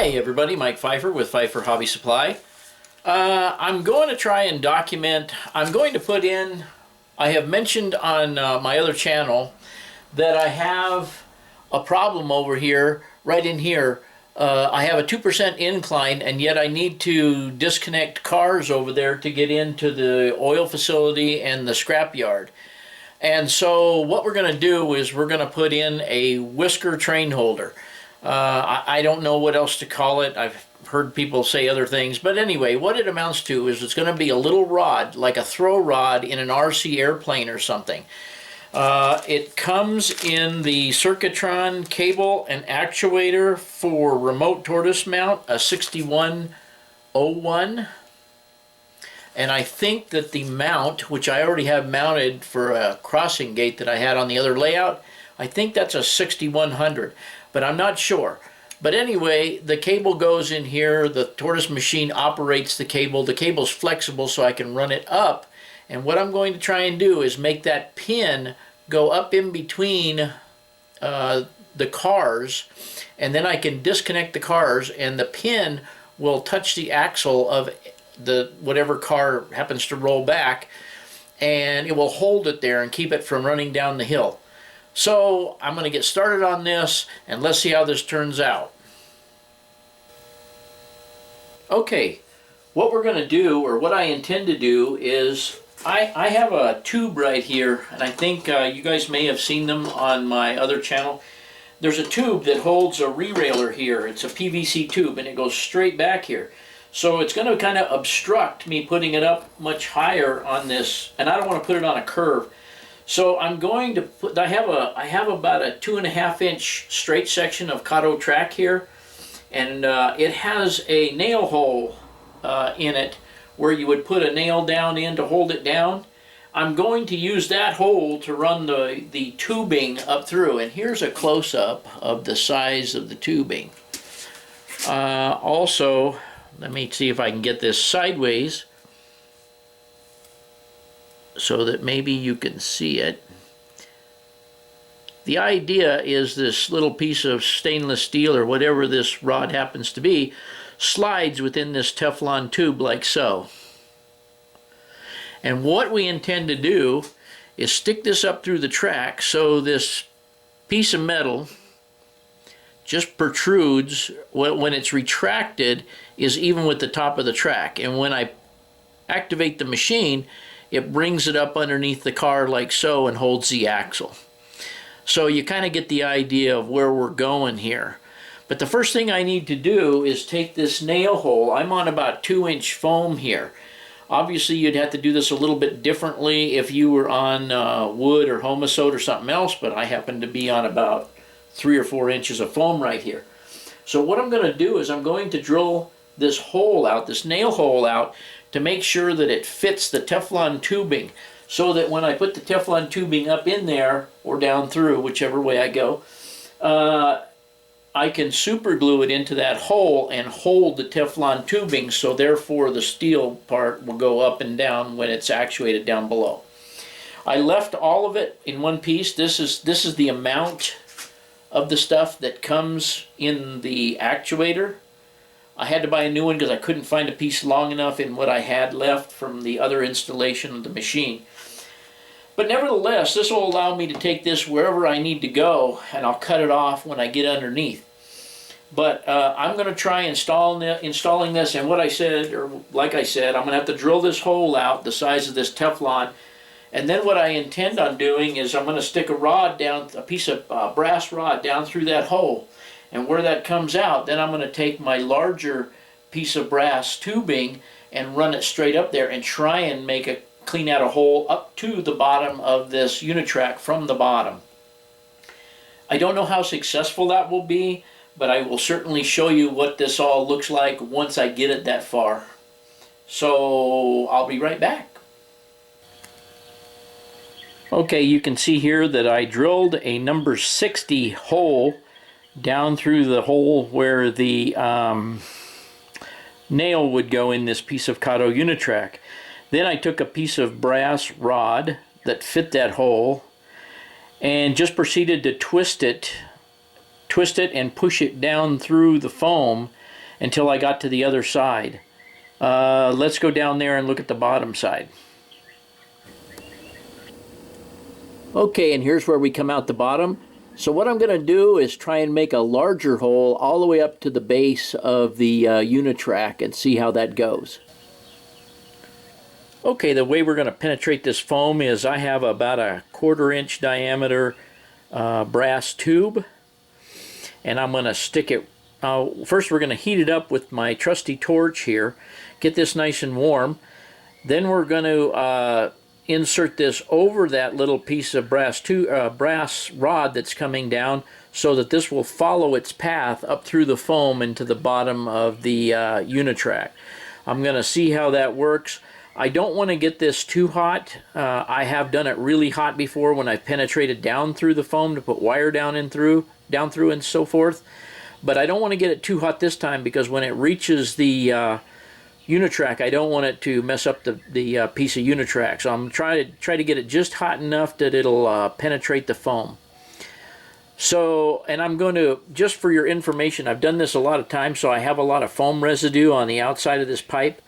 Hi everybody, Mike Pfeiffer with Pfeiffer Hobby Supply. I'm going to try and document, I'm going to put in, I have mentioned on my other channel that I have a problem over here, right in here. I have a 2% incline and yet I need to disconnect cars over there to get into the oil facility and the scrap yard. And so what we're going to do is we're going to put in a Whisker Train holder. I don't know what else to call it. I've heard people say other things. But anyway, what it amounts to is it's going to be a little rod, like a throw rod in an RC airplane or something. It comes in the Circuitron cable and actuator for remote tortoise mount, a 6101. And I think that the mount, which I already have mounted for a crossing gate that I had on the other layout, I think that's a 6100. But I'm not sure. But anyway, the cable goes in here, the tortoise machine operates the cable. The cable's flexible so I can run it up. And what I'm going to try and do is make that pin go up in between the cars, and then I can disconnect the cars and the pin will touch the axle of the whatever car happens to roll back, and it will hold it there and keep it from running down the hill. So I'm going to get started on this and let's see how this turns out. Okay, what we're going to do, or what I intend to do, is I have a tube right here, and I think you guys may have seen them on my other channel. There's a tube that holds a re-railer here. It's a PVC tube and it goes straight back here. So it's going to kind of obstruct me putting it up much higher on this, and I don't want to put it on a curve. So I'm going to put, I have about a 2.5 inch straight section of Kato track here, and it has a nail hole in it where you would put a nail down in to hold it down. I'm going to use that hole to run the tubing up through, and here's a close-up of the size of the tubing. Also, let me see if I can get this sideways so that maybe you can see it. The idea is this little piece of stainless steel, or whatever this rod happens to be, slides within this Teflon tube like so. And what we intend to do is stick this up through the track so this piece of metal just protrudes. When it's retracted is even with the top of the track, and when I activate the machine it brings it up underneath the car like so and holds the axle. So you kind of get the idea of where we're going here. But the first thing I need to do is take this nail hole. I'm on about 2-inch foam here. Obviously you'd have to do this a little bit differently if you were on wood or Homasote or something else, but I happen to be on about 3 or 4 inches of foam right here. So what I'm going to do is I'm going to drill this hole out, this nail hole out, to make sure that it fits the Teflon tubing, so that when I put the Teflon tubing up in there, or down through, whichever way I go, I can super glue it into that hole and hold the Teflon tubing, so therefore the steel part will go up and down when it's actuated down below. I left all of it in one piece. This is the amount of the stuff that comes in the actuator. I had to buy a new one because I couldn't find a piece long enough in what I had left from the other installation of the machine. But nevertheless, this will allow me to take this wherever I need to go, and I'll cut it off when I get underneath. But I'm going to try installing this, and what I said, or like I said, I'm going to have to drill this hole out the size of this Teflon. And then what I intend on doing is I'm going to stick a rod down, a piece of brass rod down through that hole. And where that comes out, then I'm going to take my larger piece of brass tubing and run it straight up there and try and clean out a hole up to the bottom of this Unitrack from the bottom. I don't know how successful that will be, but I will certainly show you what this all looks like once I get it that far. So I'll be right back. Okay, you can see here that I drilled a number 60 hole down through the hole where the nail would go in this piece of Kato Unitrack. Then I took a piece of brass rod that fit that hole and just proceeded to twist it and push it down through the foam until I got to the other side. Let's go down there and look at the bottom side. Okay, and here's where we come out the bottom. So what I'm going to do is try and make a larger hole all the way up to the base of the Unitrack and see how that goes. Okay, the way we're going to penetrate this foam is I have about a 1/4 inch diameter brass tube, and I'm going to stick it. First we're going to heat it up with my trusty torch here, get this nice and warm. Then we're going to insert this over that little piece of brass rod that's coming down, so that this will follow its path up through the foam into the bottom of the Unitrack. I'm going to see how that works. I don't want to get this too hot. I have done it really hot before when I've penetrated down through the foam to put wire down through and so forth. But I don't want to get it too hot this time, because when it reaches the Unitrack, I don't want it to mess up the piece of Unitrack. So I'm try to get it just hot enough that it'll penetrate the foam. So, and I'm going to, just for your information, I've done this a lot of times, so I have a lot of foam residue on the outside of this pipe.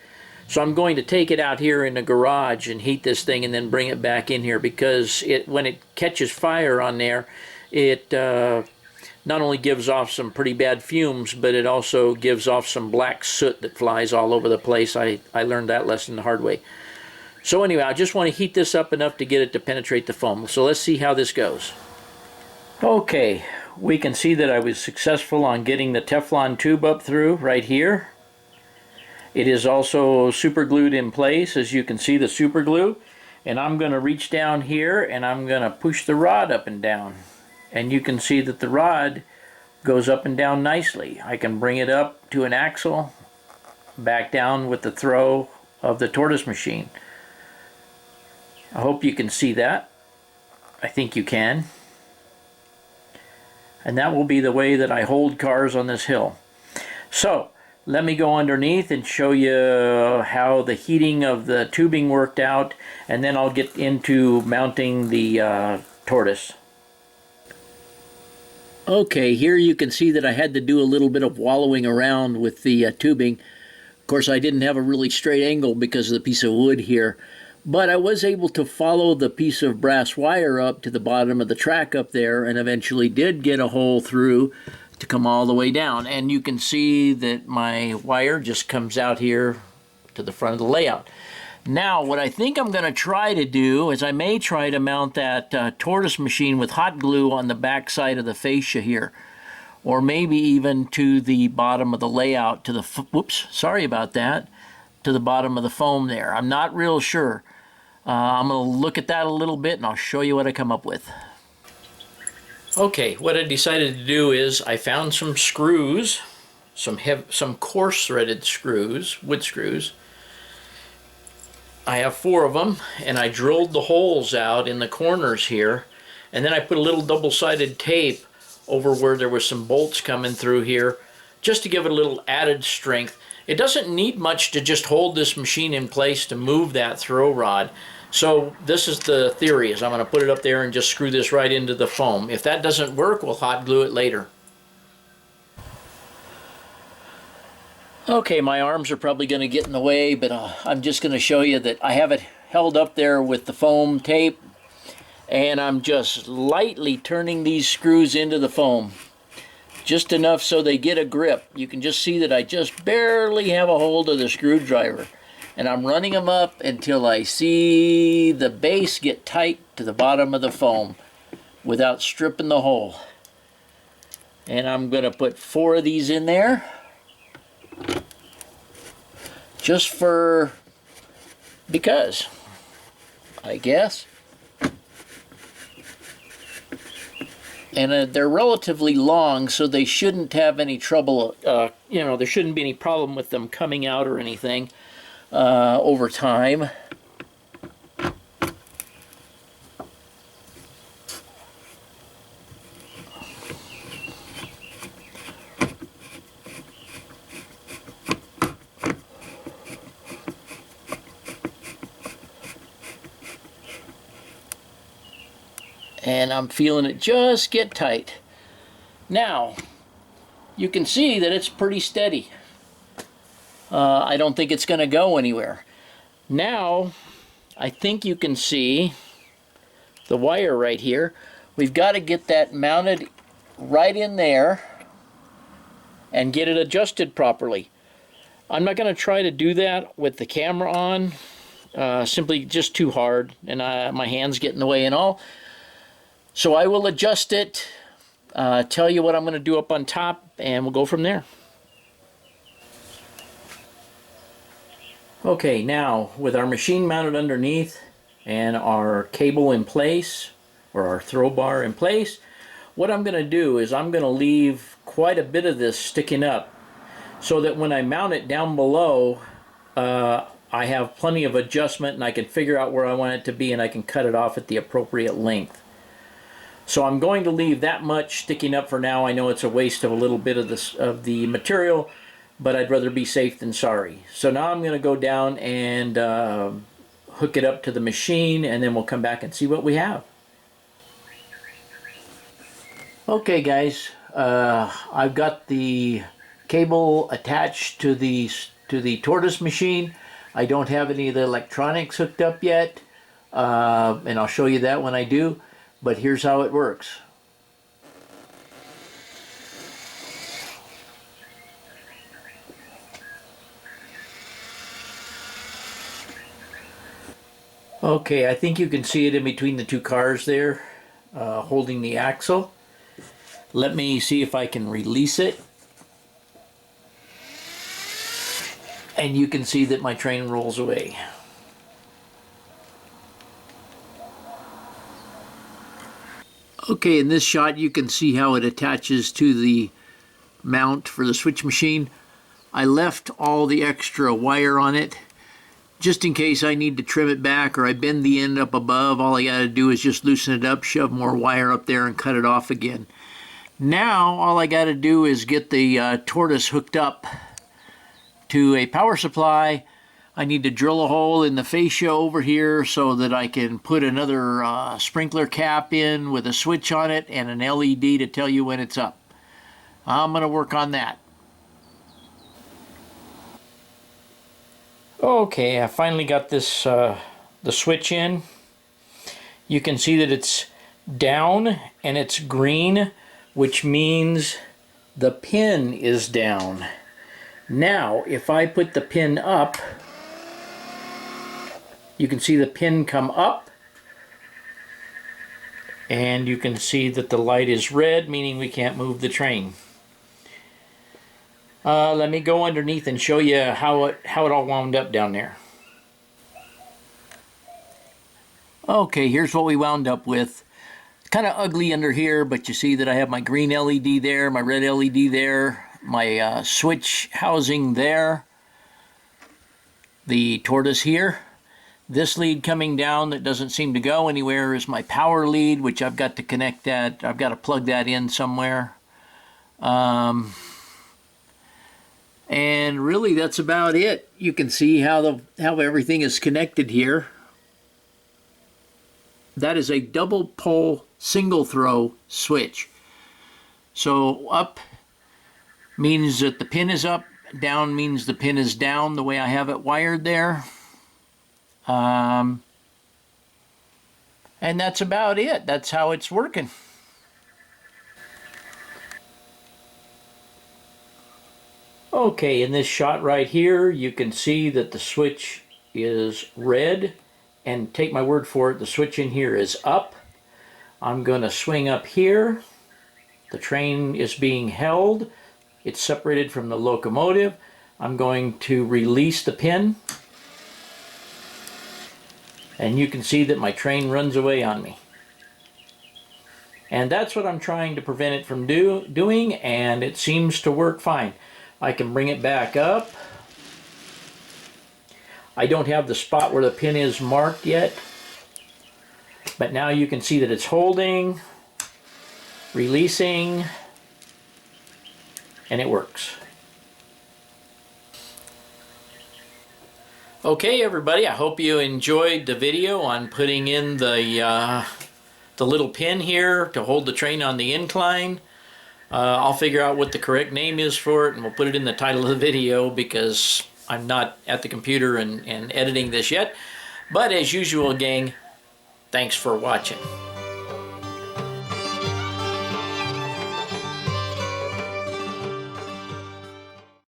So I'm going to take it out here in the garage and heat this thing and then bring it back in here, because when it catches fire on there, it not only gives off some pretty bad fumes, but it also gives off some black soot that flies all over the place. I learned that lesson the hard way. So anyway, I just want to heat this up enough to get it to penetrate the foam. So let's see how this goes. Okay, we can see that I was successful on getting the Teflon tube up through right here. It is also super glued in place, as you can see the super glue. And I'm going to reach down here and I'm going to push the rod up and down. And you can see that the rod goes up and down nicely. I can bring it up to an axle, back down with the throw of the tortoise machine. I hope you can see that. I think you can. And that will be the way that I hold cars on this hill. So, let me go underneath and show you how the heating of the tubing worked out, and then I'll get into mounting the tortoise. Okay, here you can see that I had to do a little bit of wallowing around with the tubing. Of course, I didn't have a really straight angle because of the piece of wood here, but I was able to follow the piece of brass wire up to the bottom of the track up there, and eventually did get a hole through to come all the way down. And you can see that my wire just comes out here to the front of the layout. Now, what I think I'm going to try to do is I may try to mount that tortoise machine with hot glue on the back side of the fascia here, or maybe even to the bottom of the layout, to the, whoops, sorry about that, to the bottom of the foam there. I'm not real sure. I'm going to look at that a little bit and I'll show you what I come up with. Okay, what I decided to do is I found some screws, some coarse threaded screws, wood screws. I have 4 of them, and I drilled the holes out in the corners here, and then I put a little double-sided tape over where there was some bolts coming through here, just to give it a little added strength. It doesn't need much to just hold this machine in place to move that throw rod. So this is the theory, is I'm going to put it up there and just screw this right into the foam. If that doesn't work, we'll hot glue it later. Okay, my arms are probably going to get in the way, but I'm just going to show you that I have it held up there with the foam tape, and I'm just lightly turning these screws into the foam. Just enough so they get a grip. You can just see that I just barely have a hold of the screwdriver. And I'm running them up until I see the base get tight to the bottom of the foam without stripping the hole. And I'm going to put 4 of these in there, just because, I guess. And they're relatively long, so they shouldn't have any trouble, you know, there shouldn't be any problem with them coming out or anything over time. And I'm feeling it just get tight. Now, you can see that it's pretty steady. I don't think it's going to go anywhere. Now, I think you can see the wire right here. We've got to get that mounted right in there and get it adjusted properly. I'm not going to try to do that with the camera on, simply just too hard, and my hands get in the way and all. So I will adjust it, tell you what I'm going to do up on top, and we'll go from there. Okay, now with our machine mounted underneath and our cable in place, or our throw bar in place, what I'm going to do is I'm going to leave quite a bit of this sticking up so that when I mount it down below, I have plenty of adjustment and I can figure out where I want it to be, and I can cut it off at the appropriate length. So I'm going to leave that much sticking up for now. I know it's a waste of a little bit of the material, but I'd rather be safe than sorry. So now I'm going to go down and hook it up to the machine, and then we'll come back and see what we have. Okay guys, I've got the cable attached to the Tortoise machine. I don't have any of the electronics hooked up yet, and I'll show you that when I do, but here's how it works. Okay, I think you can see it in between the two cars there, holding the axle. Let me see if I can release it. And you can see that my train rolls away. Okay, in this shot you can see how it attaches to the mount for the switch machine. I left all the extra wire on it just in case I need to trim it back or I bend the end up above. All I got to do is just loosen it up, shove more wire up there, and cut it off again. Now all I got to do is get the Tortoise hooked up to a power supply. I need to drill a hole in the fascia over here so that I can put another sprinkler cap in with a switch on it and an LED to tell you when it's up. I'm going to work on that. Okay, I finally got this the switch in. You can see that it's down and it's green, which means the pin is down. Now, if I put the pin up, you can see the pin come up, and you can see that the light is red, meaning we can't move the train. Let me go underneath and show you how it all wound up down there. Okay, here's what we wound up with. It's kind of ugly under here, but you see that I have my green LED there, my red LED there, my switch housing there, the Tortoise here. This lead coming down that doesn't seem to go anywhere is my power lead, which I've got to connect that. I've got to plug that in somewhere. And really that's about it. You can see how everything is connected here. That is a double pole single throw switch. So up means that the pin is up, down means the pin is down, the way I have it wired there. And that's about it. That's how it's working. Okay, in this shot right here, you can see that the switch is red, and take my word for it, the switch in here is up. I'm going to swing up here. The train is being held. It's separated from the locomotive. I'm going to release the pin, and you can see that my train runs away on me. And that's what I'm trying to prevent it from doing, and it seems to work fine. I can bring it back up. I don't have the spot where the pin is marked yet, but now you can see that it's holding, releasing, and it works. Okay everybody, I hope you enjoyed the video on putting in the little pin here to hold the train on the incline. I'll figure out what the correct name is for it, and we'll put it in the title of the video, because I'm not at the computer and editing this yet. But as usual, gang, thanks for watching.